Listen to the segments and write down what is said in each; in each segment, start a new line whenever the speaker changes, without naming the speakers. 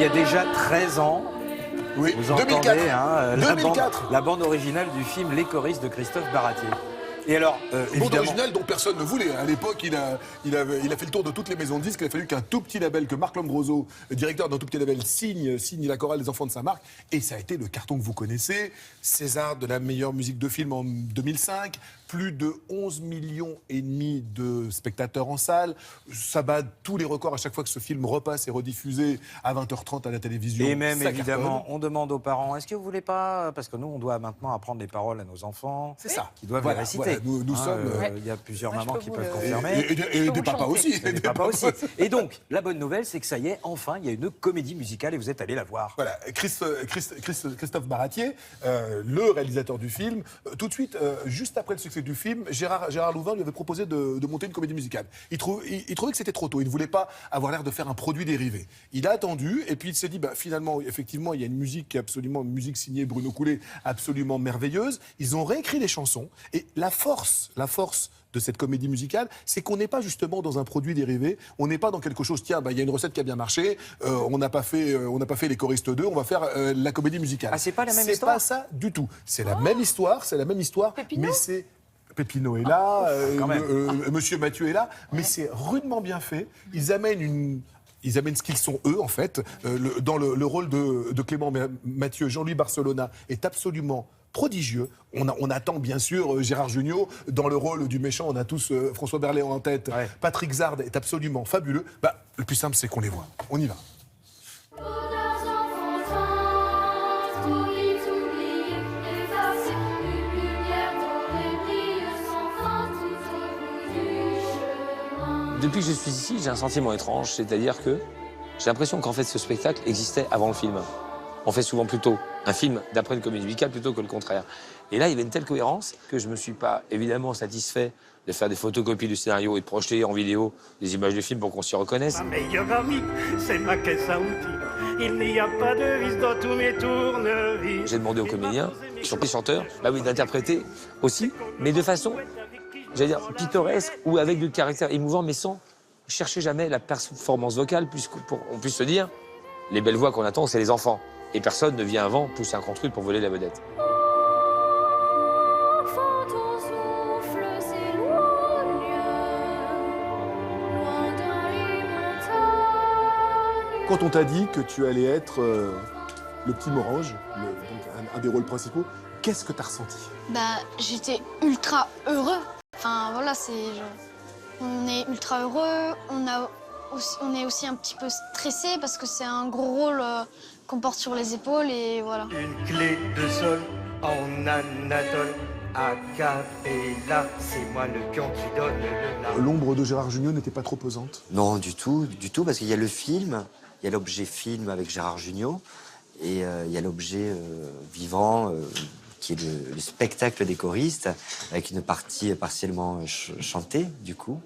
il y a déjà 13 ans.
Oui,
Vous entendez
2004.
hein,
2004.
la bande originale du film Les choristes de Christophe Baratier. Et alors,
Bande
évidemment...
originale dont personne ne voulait. À l'époque, il a fait le tour de toutes les maisons de disques. Il a fallu qu'un tout petit label, que Marc Lombroso, directeur d'un tout petit label, signe la chorale des enfants de Saint-Marc. Et ça a été le carton que vous connaissez. César de la meilleure musique de film en 2005. Plus de 11 millions et demi de spectateurs en salle. Ça bat tous les records à chaque fois que ce film repasse et rediffusé à 20h30 à la télévision.
Et même,
ça
évidemment,
cartonne.
on demande aux parents, est-ce que vous voulez pas... Parce que nous, on doit maintenant apprendre les paroles à nos enfants.
C'est ça.
Qui doivent
Voilà,
les réciter.
voilà. Nous sommes...
Il y a plusieurs mamans qui peuvent
Et,
confirmer.
et des papas aussi.
Et des papas aussi. Et donc, la bonne nouvelle, c'est que ça y est, enfin, il y a une comédie musicale et vous êtes allé la voir.
Voilà, Christophe Baratier, le réalisateur du film, tout de suite, juste après le succès du film, Gérard Louvain lui avait proposé de monter une comédie musicale. Il trouvait que c'était trop tôt, il ne voulait pas avoir l'air de faire un produit dérivé. Il a attendu, et puis il s'est dit, finalement, effectivement, il y a une musique une musique signée Bruno Coulet, absolument merveilleuse. Ils ont réécrit les chansons, et la force de cette comédie musicale, c'est qu'on n'est pas justement dans un produit dérivé, on n'est pas dans quelque chose, tiens, il y a une recette qui a bien marché, on n'a pas fait les choristes 2, on va faire la comédie musicale.
Ah, c'est pas la même histoire ?
C'est pas ça du tout. C'est la même histoire,
Pépino
mais c'est... Pépino est là,
quand même.
Monsieur Mathieu est là, mais c'est rudement bien fait. Ils amènent ce qu'ils sont eux, en fait. Dans le rôle de Clément Mathieu, Jean-Louis Barcelona est absolument prodigieux. On attend bien sûr Gérard Jugnot dans le rôle du méchant. On a tous François Berléand en tête.
Ouais.
Patrick Zard est absolument fabuleux. Le plus simple, c'est qu'on les voit. On y va.
Depuis que je suis ici, j'ai un sentiment étrange, c'est-à-dire que j'ai l'impression qu'en fait ce spectacle existait avant le film. On fait souvent plutôt un film d'après une comédie musicale plutôt que le contraire. Et là, il y avait une telle cohérence que je ne me suis pas évidemment satisfait de faire des photocopies du scénario et de projeter en vidéo des images du film pour qu'on s'y reconnaisse.
Ma meilleure amie, c'est ma caisse à outils. Il n'y a pas de vis dans tous mes tournevis.
J'ai demandé aux comédiens, qui sont des chanteurs, d'interpréter aussi, mais de façon, j'allais dire, pittoresque ou avec du caractère émouvant, mais sans chercher jamais la performance vocale, puisqu'on puisse se dire, les belles voix qu'on attend, c'est les enfants. Et personne ne vient avant pousser un contre pour voler la vedette.
Quand on t'a dit que tu allais être le petit Morange, donc un des rôles principaux, qu'est-ce que t'as ressenti?
J'étais ultra heureux. Enfin, voilà, on est ultra heureux, on est aussi un petit peu stressé parce que c'est un gros rôle qu'on porte sur les épaules et voilà.
Une clé de sol en Anatole. A cappella, c'est moi le pion qui donne le la.
L'ombre de Gérard Jugnot n'était pas trop pesante?
Non, du tout, parce qu'il y a le film, il y a l'objet film avec Gérard Jugnot, et il y a l'objet vivant, qui est le spectacle des choristes, avec une partie partiellement chantée, du coup,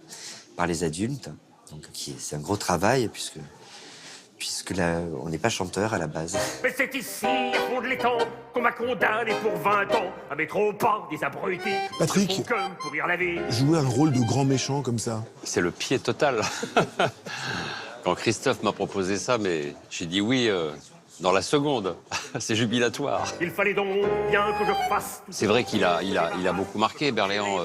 par les adultes. Donc, c'est un gros travail, puisque là, on n'est pas chanteur à la base.
Mais c'est ici, à fond de l'étang, qu'on m'a condamné pour 20 ans à mettre au pas des abrutis.
Patrick,
Pour que pourrir la vie.
jouer un rôle de grand méchant comme ça,
C'est le pied total. Quand Christophe m'a proposé ça, mais j'ai dit oui dans la seconde. C'est jubilatoire.
Il fallait donc bien que je fasse.
C'est vrai qu'il a beaucoup marqué, Berléand,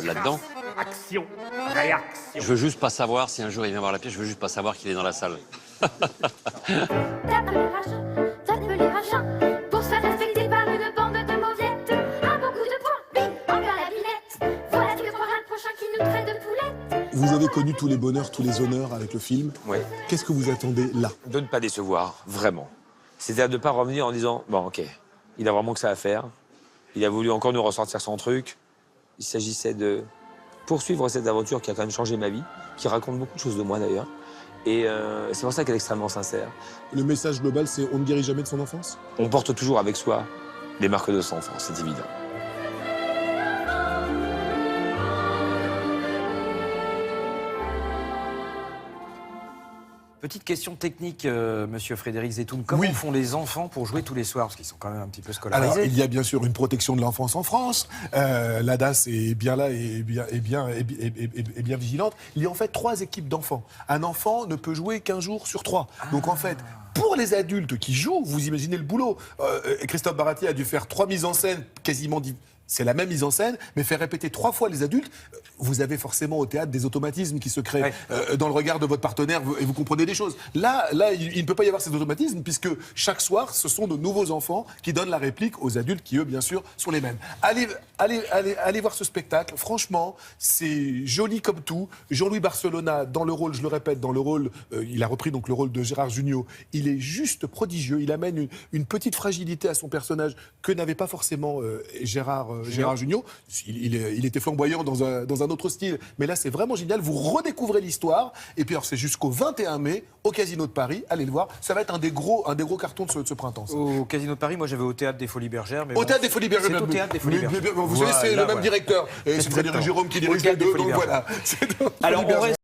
là-dedans.
Action, réaction.
Je veux juste pas savoir si un jour il vient voir la pièce, je veux juste pas savoir qu'il est dans la salle.
Tape les rachats pour se faire respecter par une bande de mauviettes. Un bon coup de poing, bim, on perd la billette. Voilà, tu croiras le prochain qui nous traite de poulette.
vous avez connu tous les bonheurs, tous les honneurs avec le film.
Oui.
Qu'est-ce que vous attendez là?
De ne pas décevoir, vraiment. C'est-à-dire de ne pas revenir en disant, bon, ok, il a vraiment que ça à faire. Il a voulu encore nous ressortir son truc. Il s'agissait de poursuivre cette aventure qui a quand même changé ma vie, qui raconte beaucoup de choses de moi d'ailleurs. Et c'est pour ça qu'elle est extrêmement sincère.
Le message global, c'est on ne guérit jamais de son enfance?
On porte toujours avec soi les marques de son enfance, c'est évident.
Petite question technique, monsieur Frédéric Zetoun. Comment font les enfants pour jouer tous les soirs? Parce qu'ils sont quand même un petit peu scolarisés.
Alors, il y a bien sûr une protection de l'enfance en France. L'ADAS est bien là et bien vigilante. Il y a en fait 3 équipes d'enfants. Un enfant ne peut jouer qu'1 jour sur 3. Donc en fait, Pour les adultes qui jouent, vous imaginez le boulot. Christophe Baratier a dû faire 3 mises en scène quasiment c'est la même mise en scène, mais faire répéter 3 fois les adultes, vous avez forcément au théâtre des automatismes qui se créent dans le regard de votre partenaire et vous comprenez des choses. Là, il ne peut pas y avoir ces automatismes puisque chaque soir, ce sont de nouveaux enfants qui donnent la réplique aux adultes qui, eux, bien sûr, sont les mêmes. Allez voir ce spectacle. Franchement, c'est joli comme tout. Jean-Louis Barcelona, dans le rôle, je le répète, dans le rôle, il a repris donc le rôle de Gérard Jugnot. Il est juste prodigieux. Il amène une petite fragilité à son personnage que n'avait pas forcément Gérard Jugnot. Il était flamboyant dans un autre style, mais là c'est vraiment génial. Vous redécouvrez l'histoire. Et puis alors c'est jusqu'au 21 mai au Casino de Paris. Allez le voir. Ça va être un des gros cartons de ce printemps. Ça.
Au Casino de Paris, moi j'avais au Théâtre des Folies Bergères. Mais
au Théâtre des Folies Bergères.
C'est au Théâtre des Folies Bergères.
Vous savez, c'est le même directeur. Et c'est Frédéric Jérôme qui dirige les deux. Donc voilà.
Alors on reste